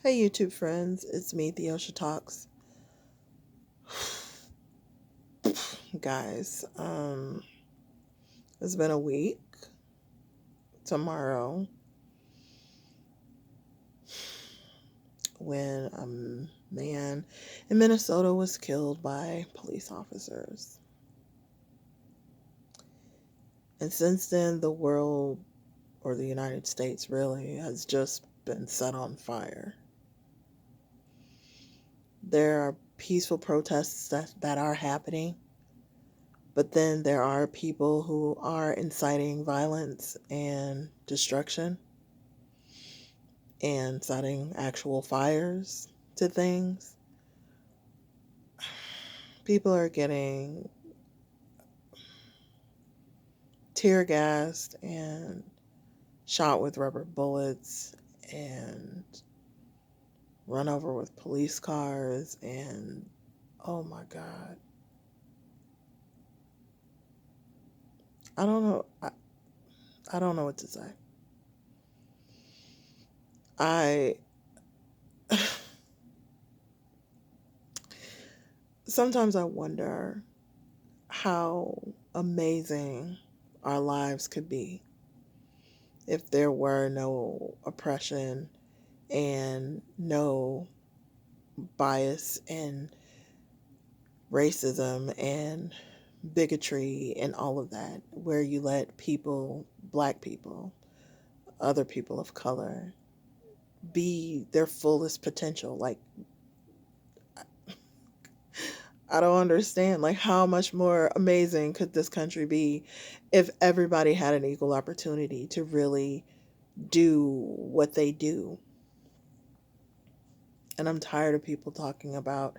Hey YouTube friends, it's me, Theosha Talks. Guys, it's been a week. Tomorrow, when a man in Minnesota was killed by police officers. And since then, the world, or the United States really, has just been set on fire. There are peaceful protests that are happening, but then there are people who are inciting violence and destruction and setting actual fires to things. People are getting tear gassed and shot with rubber bullets and run over with police cars, and oh my god, I don't know. I don't know what to say. I Sometimes I wonder how amazing our lives could be if there were no oppression and no bias and racism and bigotry and all of that, where you let people, black people, other people of color, be their fullest potential. Like, I don't understand. Like, how much more amazing could this country be if everybody had an equal opportunity to really do what they do? And I'm tired of people talking about,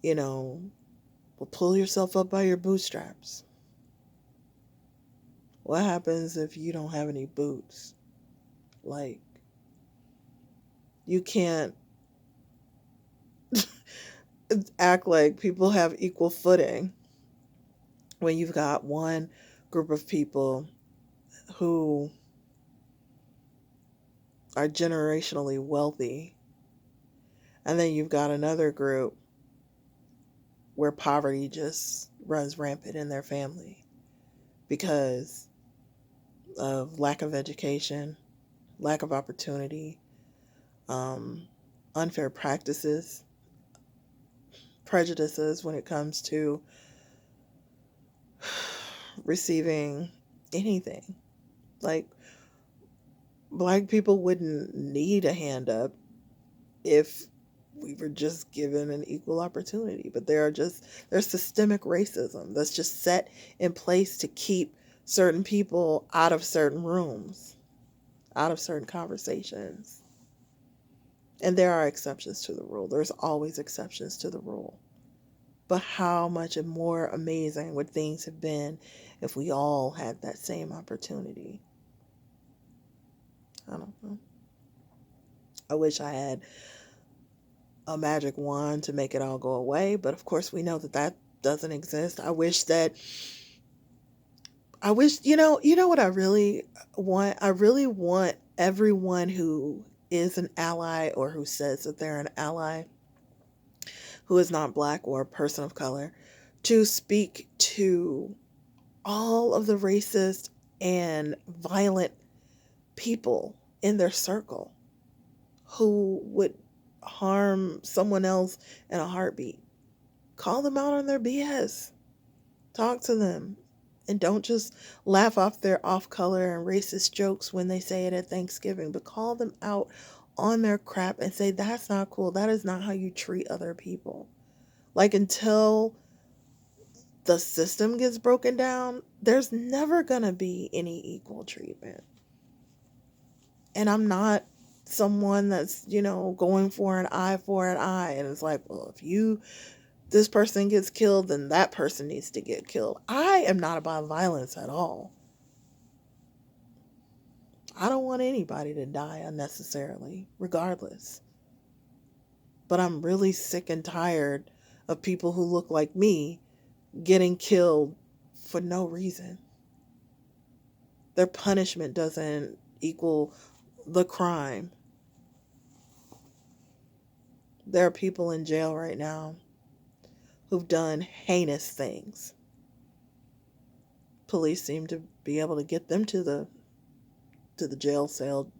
you know, well, pull yourself up by your bootstraps. What happens if you don't have any boots? Like, you can't act like people have equal footing when you've got one group of people who are generationally wealthy, and then you've got another group where poverty just runs rampant in their family because of lack of education, lack of opportunity, um, unfair practices, prejudices when it comes to receiving anything. Like, black people wouldn't need a hand up if we were just given an equal opportunity. But there's systemic racism that's just set in place to keep certain people out of certain rooms, out of certain conversations. And there are exceptions to the rule. There's always exceptions to the rule. But how much more amazing would things have been if we all had that same opportunity? I don't know. I wish I had a magic wand to make it all go away, but of course we know that that doesn't exist. I wish, what I really want? I really want everyone who is an ally or who says that they're an ally, who is not black or a person of color, to speak to all of the racist and violent people in their circle who would harm someone else in a heartbeat. Call them out on their BS. Talk to them. And don't just laugh off their off color and racist jokes when they say it at Thanksgiving, but call them out on their crap and say, that's not cool. That is not how you treat other people. Like, until the system gets broken down, there's never going to be any equal treatment. And I'm not someone that's, going for an eye. And it's like, well, if this person gets killed, then that person needs to get killed. I am not about violence at all. I don't want anybody to die unnecessarily, regardless. But I'm really sick and tired of people who look like me getting killed for no reason. Their punishment doesn't equal the crime. There are people in jail right now who've done heinous things. Police seem to be able to get them to the jail cell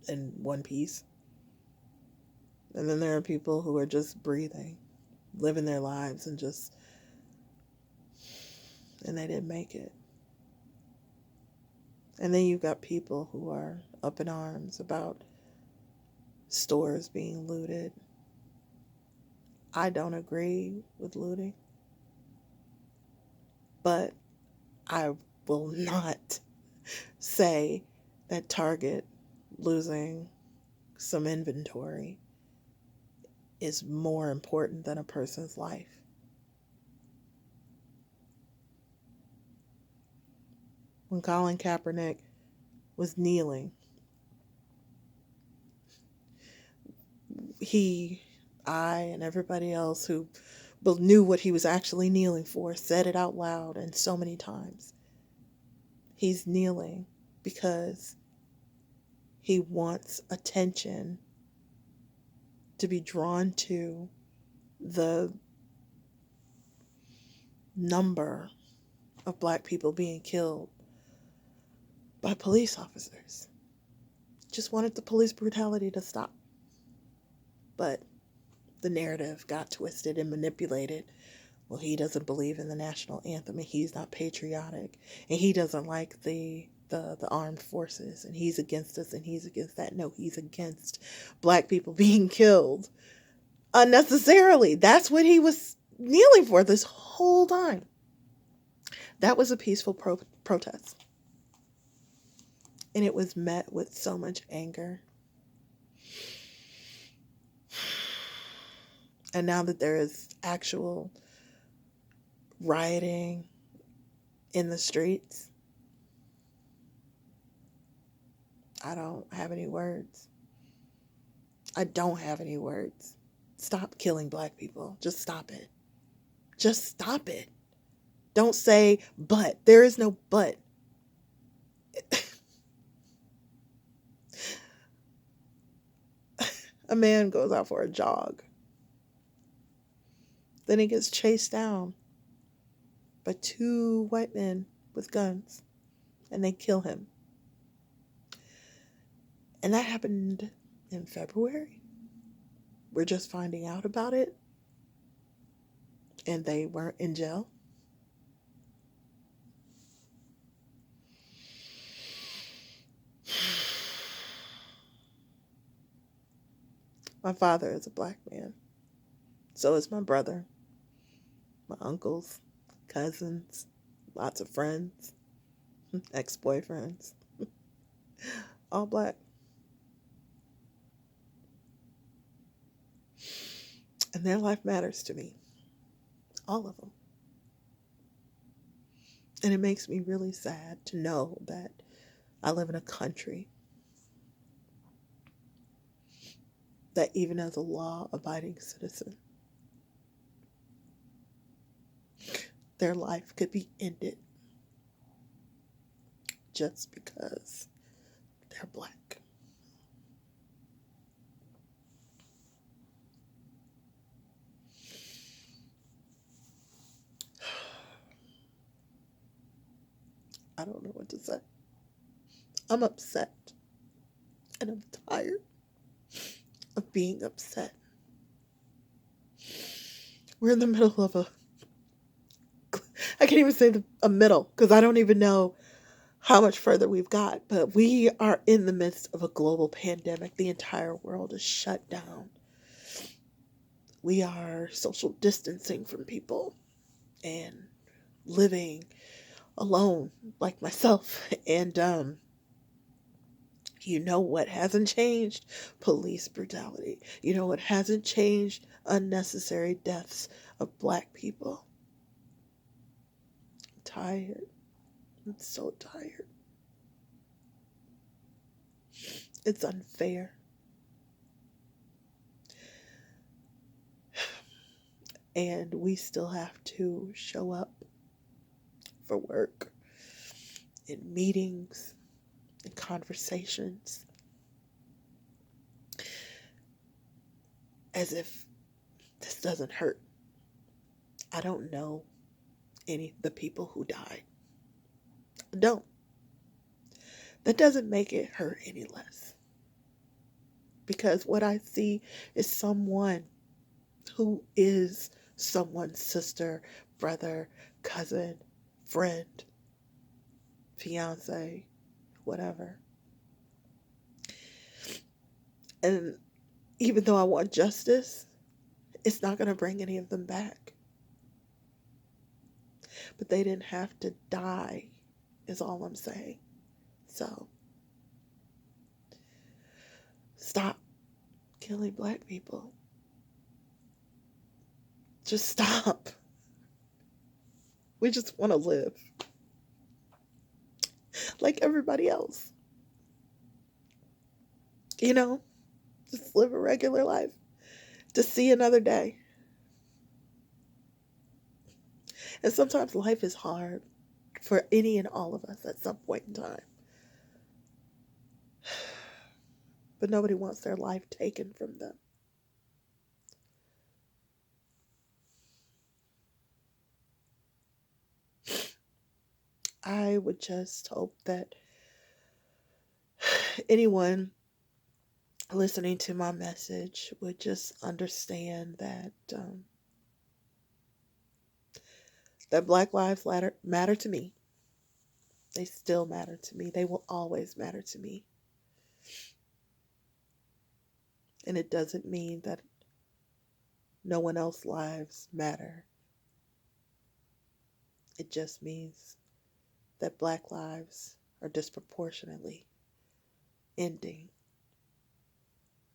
in one piece. And then there are people who are just breathing, living their lives and they didn't make it. And then you've got people who are up in arms about stores being looted. I don't agree with looting, but I will not say that Target losing some inventory is more important than a person's life. When Colin Kaepernick was kneeling, I, and everybody else who knew what he was actually kneeling for said it out loud and so many times. He's kneeling because he wants attention to be drawn to the number of black people being killed by police officers. Just wanted the police brutality to stop. But the narrative got twisted and manipulated. Well, he doesn't believe in the national anthem, and he's not patriotic, and he doesn't like the armed forces, and he's against us, and he's against that. No, he's against black people being killed unnecessarily. That's what he was kneeling for this whole time. That was a peaceful protest. And it was met with so much anger. And now that there is actual rioting in the streets, I don't have any words. I don't have any words. Stop killing black people. Just stop it. Just stop it. Don't say but. There is no but. A man goes out for a jog. Then he gets chased down by two white men with guns, and they kill him. And that happened in February. We're just finding out about it, and they weren't in jail. My father is a black man. So is my brother, my uncles, cousins, lots of friends, ex-boyfriends, all black. And their life matters to me. All of them. And it makes me really sad to know that I live in a country that even as a law-abiding citizen, their life could be ended just because they're black. I don't know what to say. I'm upset. And I'm tired of being upset. We're in the middle of I can't even say a middle, because I don't even know how much further we've got, but we are in the midst of a global pandemic. The entire world is shut down. We are social distancing from people and living alone, like myself. And you know what hasn't changed? Police brutality. You know what hasn't changed? Unnecessary deaths of black people. I'm tired. I'm so tired. It's unfair. And we still have to show up for work, in meetings, in conversations, as if just doesn't hurt. I don't know any the people who died. I don't. That doesn't make it hurt any less. Because what I see is someone who is someone's sister, brother, cousin, friend, fiance, whatever. And even though I want justice, it's not going to bring any of them back. But they didn't have to die, is all I'm saying. So, stop killing black people. Just stop. We just want to live like everybody else. You know, just live a regular life to see another day. And sometimes life is hard for any and all of us at some point in time. But nobody wants their life taken from them. I would just hope that anyone listening to my message would just understand that that Black Lives matter to me. They still matter to me. They will always matter to me. And it doesn't mean that no one else's lives matter. It just means that Black lives are disproportionately ending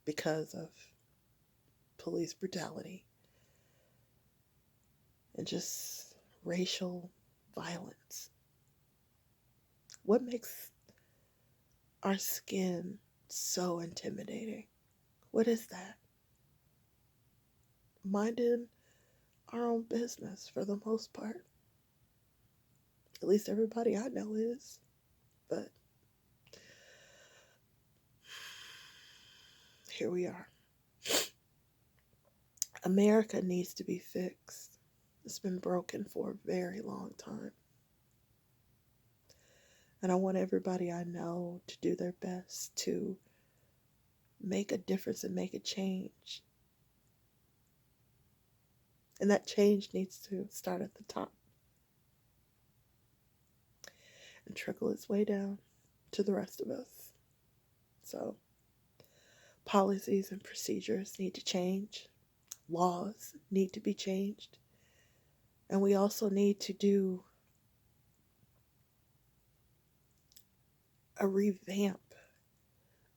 because of police brutality and just racial violence. What makes our skin so intimidating? What is that? Minding our own business for the most part. At least everybody I know is. But here we are. America needs to be fixed. It's been broken for a very long time. And I want everybody I know to do their best to make a difference and make a change. And that change needs to start at the top and trickle its way down to the rest of us. So, policies and procedures need to change. Laws need to be changed. And we also need to do a revamp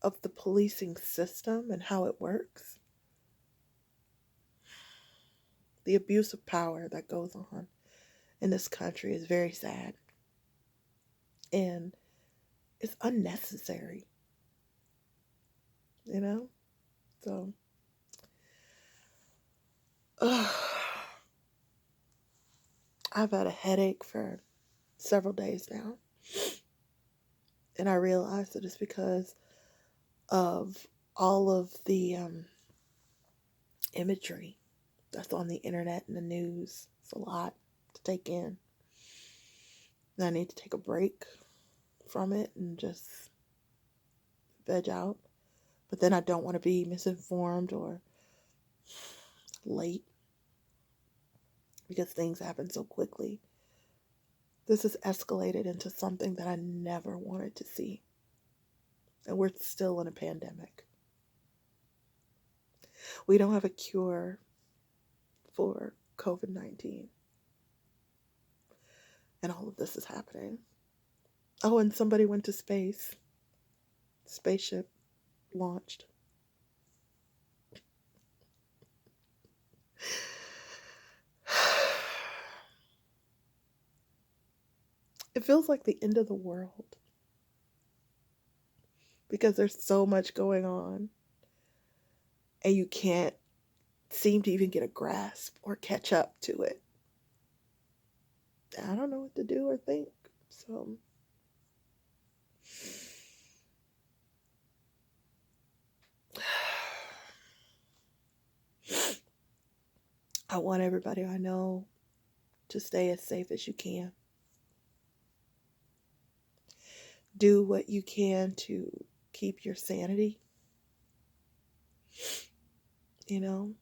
of the policing system and how it works. The abuse of power that goes on in this country is very sad. And it's unnecessary. You know? So, I've had a headache for several days now. And I realized that it's because of all of the imagery that's on the internet and the news. It's a lot to take in. And I need to take a break from it and just veg out. But then I don't want to be misinformed or late because things happen so quickly. This has escalated into something that I never wanted to see. And we're still in a pandemic. We don't have a cure for COVID-19. And all of this is happening. Oh, and somebody went to space. Spaceship launched. It feels like the end of the world because there's so much going on and you can't seem to even get a grasp or catch up to it. I don't know what to do or think. So I want everybody I know to stay as safe as you can. Do what you can to keep your sanity, you know,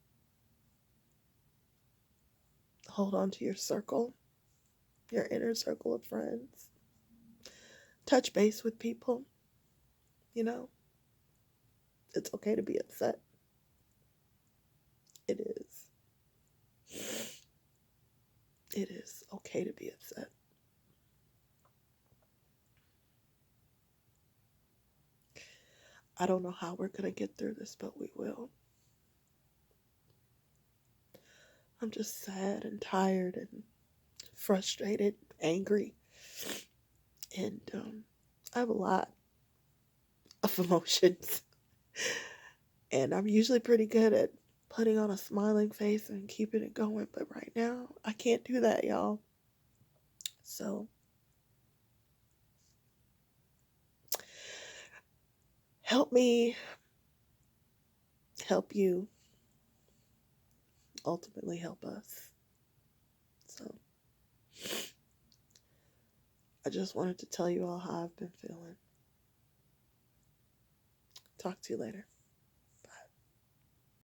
hold on to your circle, your inner circle of friends. Touch base with people, you know. It's okay to be upset. It is. It is okay to be upset. I don't know how we're going to get through this, but we will. I'm just sad and tired and frustrated, angry, and I have a lot of emotions. And I'm usually pretty good at putting on a smiling face and keeping it going, but right now, I can't do that, y'all. So, help me help you, ultimately help us. So, I just wanted to tell you all how I've been feeling. Talk to you later.